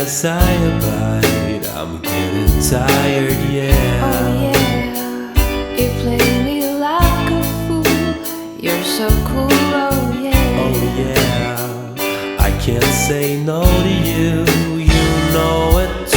as I abide, I'm getting tired, yeah. Oh yeah, you play me like a fool. You're so cool, oh yeah. Oh yeah, I can't say no to you, you know it